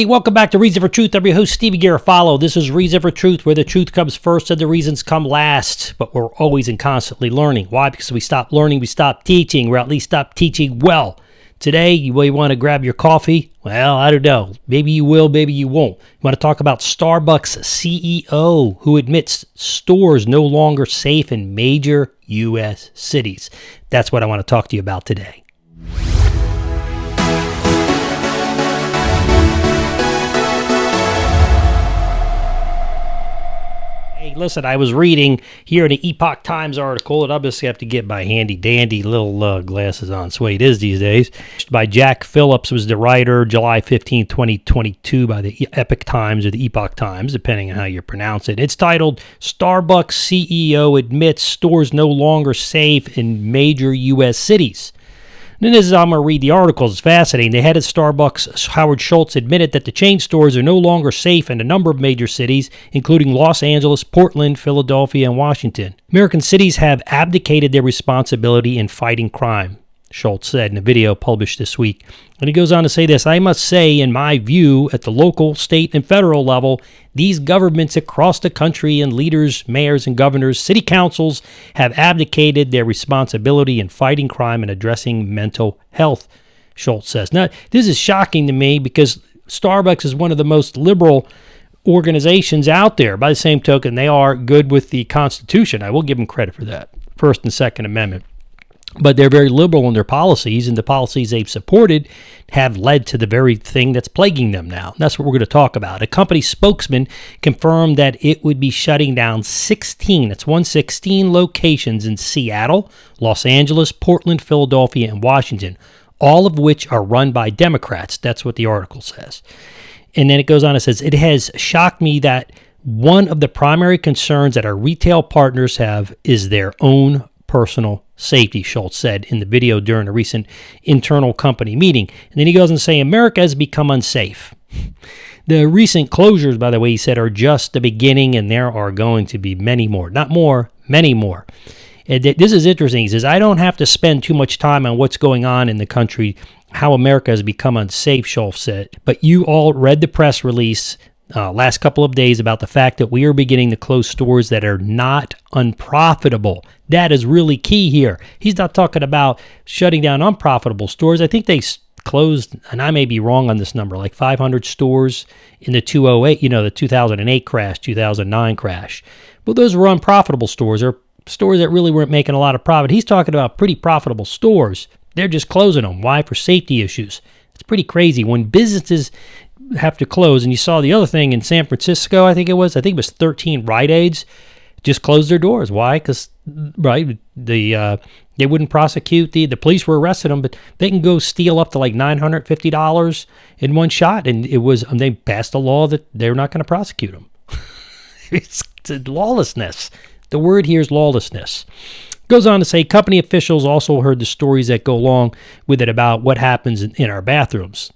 Hey, welcome back to Reason for Truth. I'm your host, StevenGarofalo. This is Reason for Truth, where the truth comes first and the reasons come last. But we're always and constantly learning. Why? Because we stop learning, we stop teaching, or at least stop teaching well. Today, you may want to grab your coffee. Well, I don't know. Maybe you will, maybe you won't. You want to talk about Starbucks CEO who admits stores no longer safe in major U.S. cities. That's what I want to talk to you about today. Hey, listen, I was reading here in the Epoch Times article, and obviously have to get my handy-dandy little glasses on. So it is these days. By Jack Phillips, was the writer, July 15, 2022, by the Epoch Times or the Epoch Times, depending on how you pronounce it. It's titled, Starbucks CEO Admits Stores No Longer Safe in Major U.S. Cities. Then I'm going to read the article. It's fascinating. The head of Starbucks, Howard Schultz, admitted that the chain stores are no longer safe in a number of major cities, including Los Angeles, Portland, Philadelphia, and Washington. American cities have abdicated their responsibility in fighting crime, Schultz said in a video published this week. And he goes on to say this, I must say, in my view, at the local, state, and federal level, these governments across the country and leaders, mayors and governors, city councils have abdicated their responsibility in fighting crime and addressing mental health, Schultz says. Now, this is shocking to me because Starbucks is one of the most liberal organizations out there. By the same token, they are good with the Constitution. I will give them credit for that, First and Second Amendment. But they're very liberal in their policies, and the policies they've supported have led to the very thing that's plaguing them now. That's what we're going to talk about. A company spokesman confirmed that it would be shutting down 16 locations in Seattle, Los Angeles, Portland, Philadelphia, and Washington, all of which are run by Democrats. That's what the article says. And then it goes on and says, it has shocked me that one of the primary concerns that our retail partners have is their own personal safety, Schultz said in the video during a recent internal company meeting. And then he goes on to say, America has become unsafe. The recent closures, by the way, he said, are just the beginning, and there are going to be many more. Not more, many more. And this is interesting. He says, I don't have to spend too much time on what's going on in the country, how America has become unsafe, Schultz said. But you all read the press release last couple of days about the fact that we are beginning to close stores that are not unprofitable. That is really key here. He's not talking about shutting down unprofitable stores. I think they closed, and I may be wrong on this number, like 500 stores in the 2008 crash, 2009 crash. But those were unprofitable stores, or stores that really weren't making a lot of profit. He's talking about pretty profitable stores. They're just closing them. Why? For safety issues. It's pretty crazy. When businesses have to close, and you saw the other thing in San Francisco, I think it was 13 Rite Aids just closed their doors. Why? Because they wouldn't prosecute the police were arresting them, but they can go steal up to like $950 in one shot, and they passed a law that they're not going to prosecute them. It's lawlessness. The word here is lawlessness. Goes on to say company officials also heard the stories that go along with it about what happens in our bathrooms.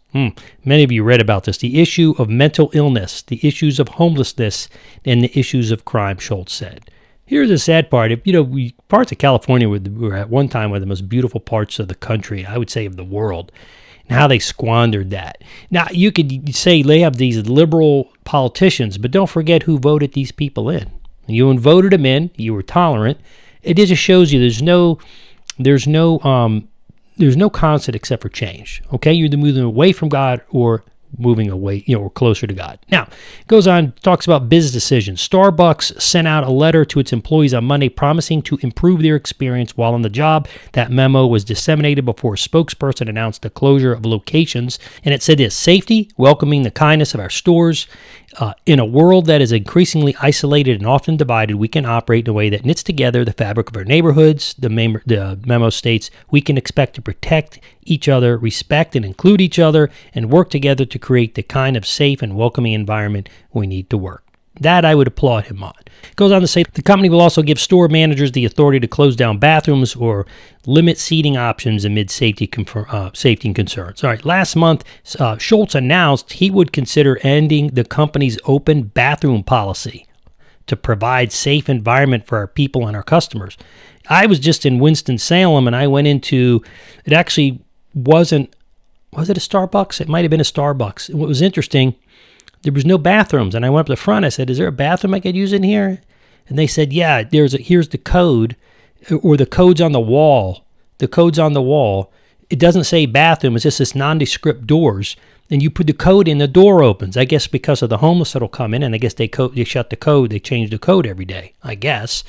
Many of you read about this. The issue of mental illness, the issues of homelessness, and the issues of crime, Schultz said. Here's the sad part. Parts of California were at one time one of the most beautiful parts of the country, I would say of the world, and how they squandered that. Now, you could say they have these liberal politicians, but don't forget who voted these people in. You voted them in. You were tolerant. It just shows you there's no constant except for change. Okay, you're either moving away from God or moving away, or closer to God. Now, it goes on, talks about business decisions. Starbucks sent out a letter to its employees on Monday promising to improve their experience while on the job. That memo was disseminated before a spokesperson announced the closure of locations, and it said this: safety, welcoming the kindness of our stores. In a world that is increasingly isolated and often divided, we can operate in a way that knits together the fabric of our neighborhoods. The memo states we can expect to protect each other, respect and include each other, and work together to create the kind of safe and welcoming environment we need to work. That I would applaud him on. It goes on to say the company will also give store managers the authority to close down bathrooms or limit seating options amid safety concerns. All right, last month, Schultz announced he would consider ending the company's open bathroom policy to provide safe environment for our people and our customers. I was just in Winston-Salem, and I went into, it actually wasn't Was it a Starbucks? It might have been a Starbucks. And what was interesting, there was no bathrooms. And I went up to the front. I said, is there a bathroom I could use in here? And they said, yeah, here's the code, or the code's on the wall. The code's on the wall. It doesn't say bathroom. It's just this nondescript doors. And you put the code in, the door opens. I guess because of the homeless that'll come in, and I guess they shut the code. They change the code every day, I guess.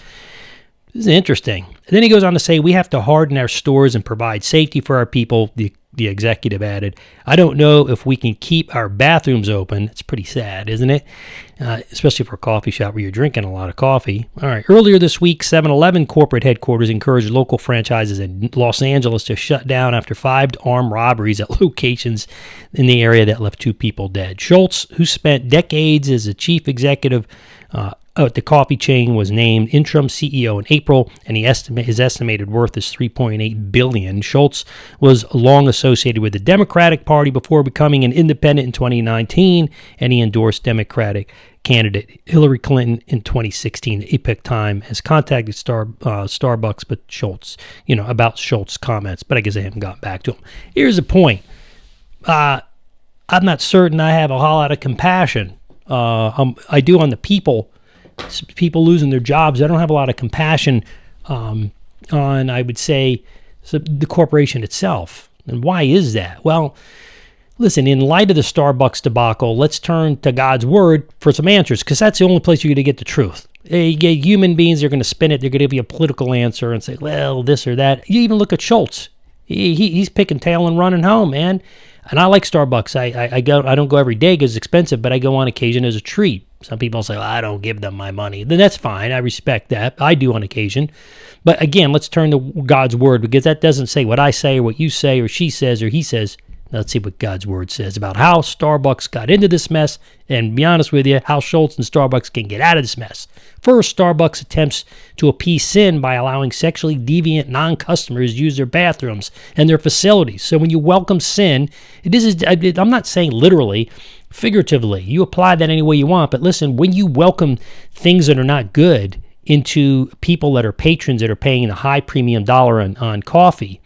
This is interesting. And then he goes on to say, we have to harden our stores and provide safety for our people, the executive added. I don't know if we can keep our bathrooms open. It's pretty sad, isn't it? Especially for a coffee shop where you're drinking a lot of coffee. All right. Earlier this week, 7-Eleven corporate headquarters encouraged local franchises in Los Angeles to shut down after 5 armed robberies at locations in the area that left 2 people dead. Schultz, who spent decades as a chief executive the coffee chain, was named interim CEO in April, and his estimated worth is $3.8 billion. Schultz was long associated with the Democratic Party before becoming an independent in 2019, and he endorsed Democratic candidate Hillary Clinton in 2016. Epoch Time has contacted Starbucks, but Schultz, about Schultz's comments, but I guess they haven't gotten back to him. Here's the point. I'm not certain I have a whole lot of compassion. I do on the people losing their jobs. I don't have a lot of compassion on, I would say, the corporation itself. And why is that? Well, listen, in light of the Starbucks debacle, let's turn to God's word for some answers, because that's the only place you're going to get the truth. You get human beings, they're going to spin it, they're going to give you a political answer and say, well, this or that. You even look at Schultz. He's picking tail and running home, man. And I like Starbucks. I don't go every day because it's expensive, but I go on occasion as a treat. Some people say, well, I don't give them my money. Then that's fine. I respect that. I do on occasion. But again, let's turn to God's word, because that doesn't say what I say or what you say or she says or he says. Let's see what God's word says about how Starbucks got into this mess, and to be honest with you, how Schultz and Starbucks can get out of this mess. First, Starbucks attempts to appease sin by allowing sexually deviant non-customers use their bathrooms and their facilities. So when you welcome sin, I'm not saying literally, figuratively. You apply that any way you want, but listen, when you welcome things that are not good into people that are patrons that are paying a high premium dollar on coffee,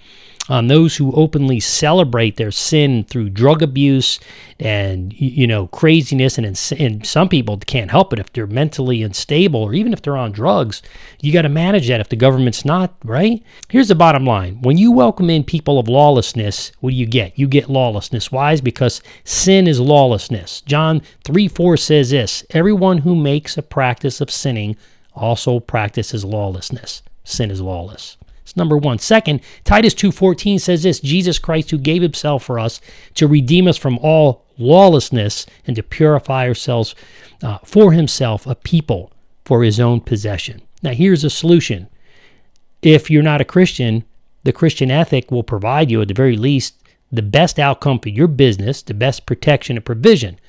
those who openly celebrate their sin through drug abuse and craziness, and some people can't help it if they're mentally unstable or even if they're on drugs. You got to manage that if the government's not, right? Here's the bottom line. When you welcome in people of lawlessness, what do you get? You get lawlessness. Why? Because sin is lawlessness. John 3:4 says this, everyone who makes a practice of sinning also practices lawlessness. Sin is lawless. It's number one. Second, Titus 2:14 says this, Jesus Christ, who gave himself for us to redeem us from all lawlessness and to purify ourselves for himself, a people for his own possession. Now, here's a solution. If you're not a Christian, the Christian ethic will provide you, at the very least, the best outcome for your business, the best protection and provision.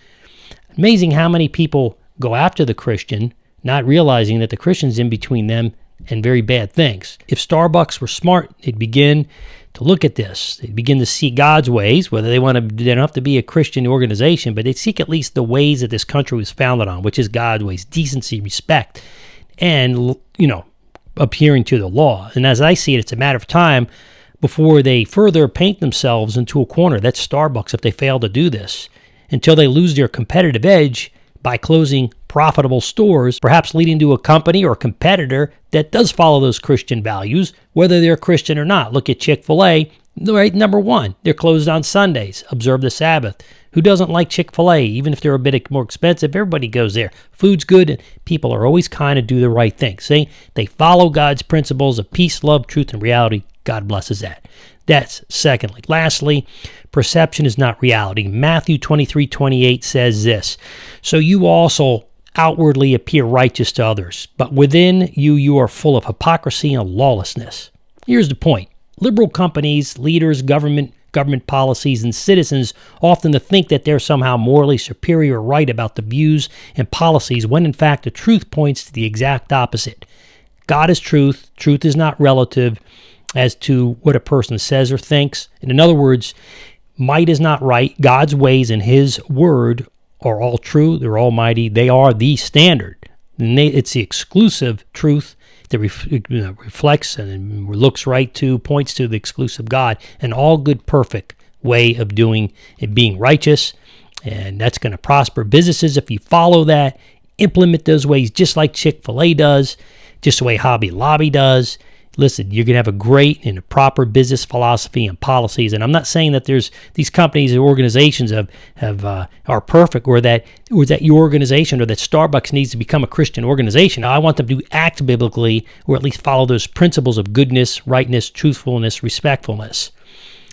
Amazing how many people go after the Christian, not realizing that the Christian's in between them and very bad things. If Starbucks were smart, they'd begin to look at this. They'd begin to see God's ways, whether they don't have to be a Christian organization, but they'd seek at least the ways that this country was founded on, which is God's ways, decency, respect, and, adhering to the law. And as I see it, it's a matter of time before they further paint themselves into a corner. That's Starbucks if they fail to do this, until they lose their competitive edge by closing profitable stores, perhaps leading to a company or competitor that does follow those Christian values, whether they're Christian or not. Look at Chick-fil-A, right? Number one, they're closed on Sundays, observe the Sabbath. Who doesn't like Chick-fil-A? Even if they're a bit more expensive, everybody goes there. Food's good, and people are always kind of do the right thing. See, they follow God's principles of peace, love, truth, and reality. God blesses that. That's secondly. Lastly, perception is not reality. Matthew 23:28 says this, so you also outwardly appear righteous to others, but within you are full of hypocrisy and lawlessness. Here's the point. Liberal companies, leaders, government policies, and citizens often think that they're somehow morally superior or right about the views and policies, when in fact the truth points to the exact opposite. God is truth. Truth is not relative as to what a person says or thinks. And in other words, might is not right. God's ways and his word are all true. They're almighty. They are the standard. And it's the exclusive truth that reflects and looks right to, points to the exclusive God. And all good, perfect way of doing and being righteous, and that's going to prosper businesses if you follow that, implement those ways just like Chick-fil-A does, just the way Hobby Lobby does. Listen, you're going to have a great and a proper business philosophy and policies. And I'm not saying that there's these companies or organizations are perfect, or that your organization or that Starbucks needs to become a Christian organization. I want them to act biblically, or at least follow those principles of goodness, rightness, truthfulness, respectfulness.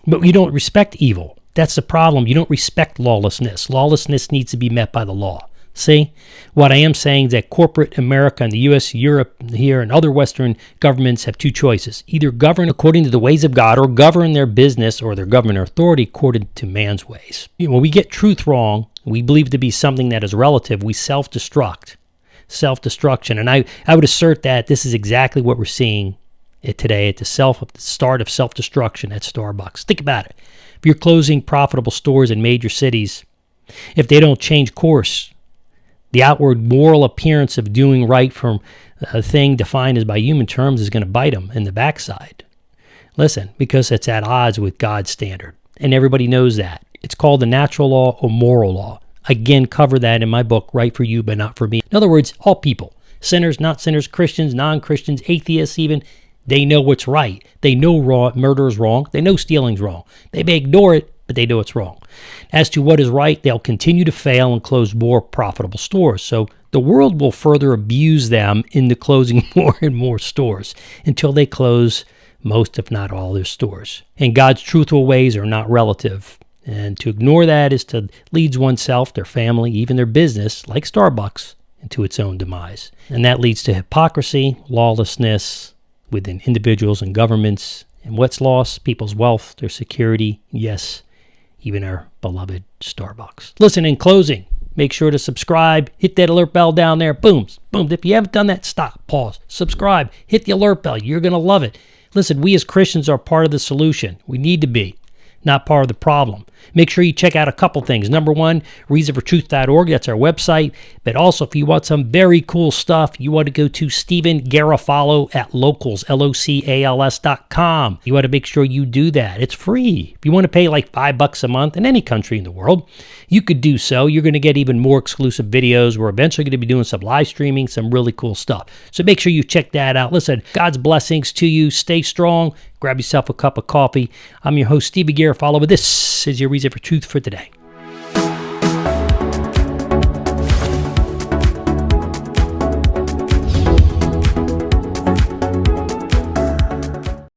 But you don't respect evil. That's the problem. You don't respect lawlessness. Lawlessness needs to be met by the law. See, what I am saying is that corporate America and the U.S., Europe, here, and other Western governments have two choices. Either govern according to the ways of God, or govern their business or their government authority according to man's ways. When we get truth wrong, we believe it to be something that is relative, we self-destruct. Self-destruction. And I would assert that this is exactly what we're seeing today at the start of self-destruction at Starbucks. Think about it. If you're closing profitable stores in major cities, if they don't change course, the outward moral appearance of doing right from a thing defined as by human terms is going to bite them in the backside. Listen, because it's at odds with God's standard. And everybody knows that. It's called the natural law or moral law. Again, cover that in my book, Right for You, but Not for Me. In other words, all people, sinners, not sinners, Christians, non-Christians, atheists even, they know what's right. They know murder is wrong. They know stealing's wrong. They may ignore it, but they know it's wrong. As to what is right, they'll continue to fail and close more profitable stores. So the world will further abuse them into closing more and more stores until they close most, if not all, their stores. And God's truthful ways are not relative. And to ignore that is to lead oneself, their family, even their business, like Starbucks, into its own demise. And that leads to hypocrisy, lawlessness within individuals and governments. And what's lost? People's wealth, their security, yes, even our beloved Starbucks. Listen, in closing, make sure to subscribe. Hit that alert bell down there. Boom, boom. If you haven't done that, stop, pause, subscribe, hit the alert bell. You're going to love it. Listen, we as Christians are part of the solution. We need to be, not part of the problem. Make sure you check out a couple things. Number one, reasonfortruth.org. That's our website. But also, if you want some very cool stuff, you want to go to StevenGarofalo at locals, LOCALS.com. You want to make sure you do that. It's free. If you want to pay like $5 a month in any country in the world, you could do so. You're going to get even more exclusive videos. We're eventually going to be doing some live streaming, some really cool stuff. So make sure you check that out. Listen, God's blessings to you. Stay strong. Grab yourself a cup of coffee. I'm your host, Steven Garofalo. This is your Reason for Truth for today.